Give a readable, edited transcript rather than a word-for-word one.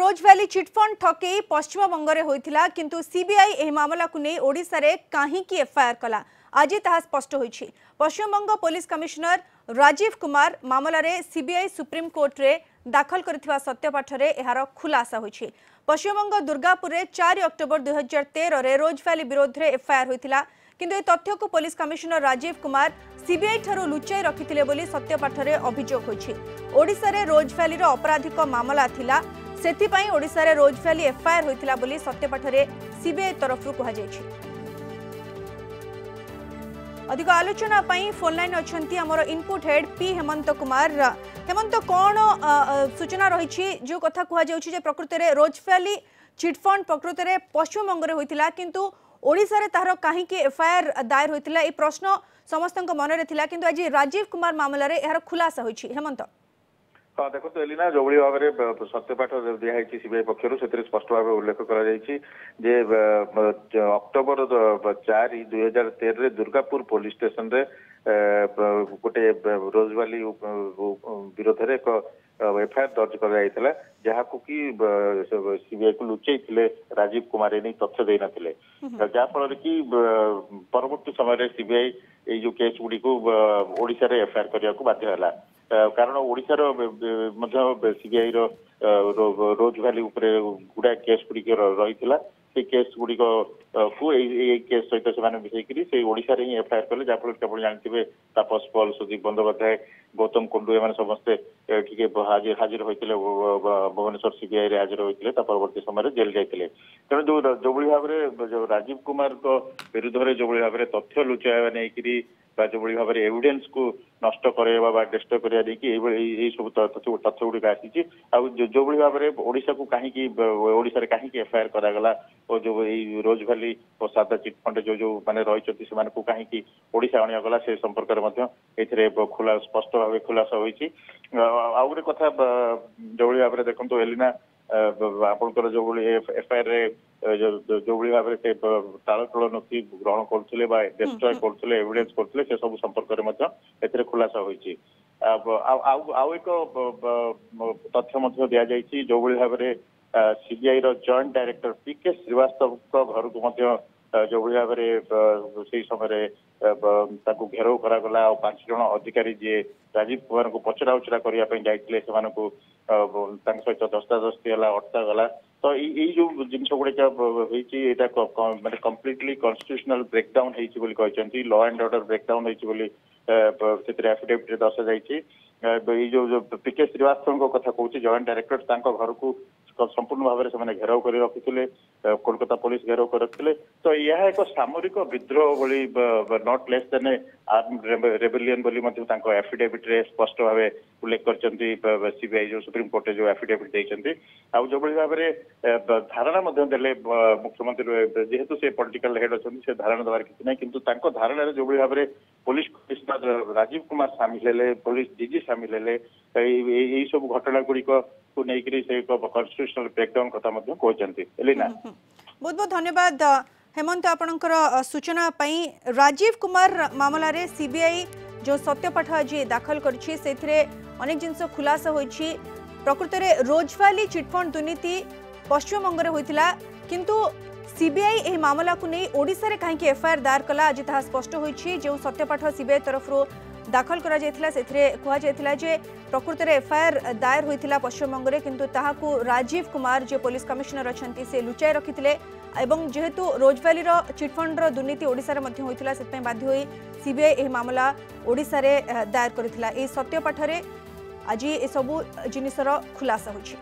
रोज valley chit fund ठकई पश्चिम बंगरे होइथिला किंतु CBI एही मामला को नहीं ओडिशा रे काहींकी एफआईआर कला आज ताहा स्पष्ट होइछि। पश्चिम बंग पुलिस कमिश्नर राजीव कुमार मामला रे सीबीआई सुप्रीम कोर्ट रे दाखल करथिबा सत्यपाठ रे एहार खुलासा होइछि। पश्चिम बंग दुर्गापुर रे 4 अक्टोबर 2013 रे रोज वैली विरोध रे एफआईआर होइथिला किंतु ए तथ्य को police commissioner Rajiv Kumar CBI ठारो लुचाई रखिथिले बोली सत्यपाठ रे अभियोग होइछि। ओडिशा रे रोज वैली रो आपराधिक मामला थिला सेथिपाई ओडिशा रे रोज वैली एफआईआर होइथिला बोली सत्यपाठ रे सीबीआई तरफ कहा जायछि। अधिक आलोचना पाई फोन लाइन अछंती हमर input head P Hemant Kumar. Hemant कोन सूचना रहिछि जो कथा कहा जाउछि जे प्रकृत रे रोज वैली चिटफंड प्रकृत रे पश्चिम बंग रे होइथिला किंतु ओडिशा रे तारो काहे के एफआईआर दायर होइथिला ए प्रश्न समस्तक मन रे थिला किंतु आज राजीव कुमार मामला रे एहार खुलासा होइछि। हेमंत हाँ देखो एलिना जो भाव में सत्यपाठ दिखाई सीबीआई पक्षर से स्पष्ट भाव उल्लेख कर अक्टोबर 4 2013 दुर्गापुर पुलिस स्टेशन रे गोटे रोजवाली विरोध में एक एफआईआर दर्ज कर जहाँ कि सीबीआई को लुचई राजीव कुमार नहीं तथ्य दे नथिले जहाँफल कि परवर्ती समय सीबीआई जो केस गुड़ी को ओडिशा रे एफआईआर करने को बाध्य है कारण ओडिशार सीबीआई रोज वैली गुड़ा केस गुड़िक रही से केस गुड़िक को केस सहित से मिसेकरी से ओडिशा रे ही एफआईआर कले जहाँफल केवल जानते तापस पल सुदीप बंदोपाध्याय गौतम कुंडू एम समस्ते हाजिर होते भुवनेश्वर सीबीआई रे हाजिर होते परवर्ती समय जेल जाते तेणु जो भाव में राजीव कुमार विरुद्ध में जो भाव में तथ्य लुचाइवा नहीं जो भाव में एविडेंस को नष्ट करवा डिस्ट्रय करवा सब तथ्य गुड़िक आसी जो भाव में ओडिशा को कहीं ओडिशा रे कहीं एफआईआर करागला और जो रोज वैली और सादा चिटफंड जो माने रही को कहीं ओडिशा अणागला से संपर्क में खुला स्पष्ट भाव खुलासा होइछि। आउ गोटे कथा जो भाव में देखो एलिना आपंकर जो एफआईआर जो भाव में तालतोल नथी ग्रहण करथिले बा डिस्ट्रय करथिले एविडेंस करथिले से सब संपर्क में खुलासा होइछि। आउ एक तथ्य दिया जाइछि जो भाव में सीबीआई रो जॉइंट डायरेक्टर पीके श्रीवास्तव घर को जो भाव में से समय घेराव करागला और 5 जन अधिकारी जी राजीव कुमार को पचरा उचरा करने जाते सहित दस्तादस्ती है अटका गला तो ये जो जिन गुड़िक माने कम्प्लीटली कन्स्टिट्यूशनल ब्रेकडाउन होती लॉ एंड ऑर्डर ब्रेकडाउन होती एफिडेविट दर्शा जाइए जो पीके श्रीवास्तव कथा कहूँ जॉइंट डायरेक्टर घर को संपूर्ण भाव में घेराव कर रखी कोलकाता पुलिस घेराव कर रखी तो यह एक सामरिक विद्रोह भली not less than arm rebellion बोली एफिडेविट रे स्पष्ट भाव उल्लेख कर सीबीआई जो सुप्रीम कोर्ट जो एफिडेविट देते जो भाव में धारणा देले मुख्यमंत्री जेहेतु से पॉलिटिकल हेड अच्छा से धारणा देवार किसी ना किंतु धारणा जो भाव में पुलिस कमिश्नर राजीव कुमार सामिल है पुलिस डीजी सामिल है यही सब घटना गुड़िक को लेकर से कन्स्टिट्यूशनल ब्रेकडाउन कथा कहते एलिना। बहुत बहुत धन्यवाद हेमंत आपणकर सूचना पाई। राजीव कुमार मामला रे सीबीआई जो सत्यपाठ आज दाखल करछि सेथिरे अनेक जिनस खुलासा होइछि। प्रकृत रे रोज वैली चिटफंड दुर्नीति पश्चिम बंग रे होइथिला किंतु सीबीआई एही मामला को नहीं ओडिशा रे काहे एफआईआर दायर कला आज ताहा स्पष्ट होइछि। जो सत्यपाठ सीबीआई तरफ दाखल करा जायथिला सेथिरे कुहा जायथिला जे प्रकृत रे एफआईआर दायर होइथिला पश्चिम बंग रे किंतु ताहाकू राजीव कुमार जे पुलिस कमिश्नर अछंती से लुचाई रखिथिले एवं जेहेतु रोज वैली रो चिटफंड रो दुर्नीति ओडिशा रे मध्ये होइथिला सेतै बाध्य होई सीबीआई एही मामला ओडिशा रे दायर करथिला। ए सत्यपाठ रे आज ए सबु जिनिसर खुलासा होइछि।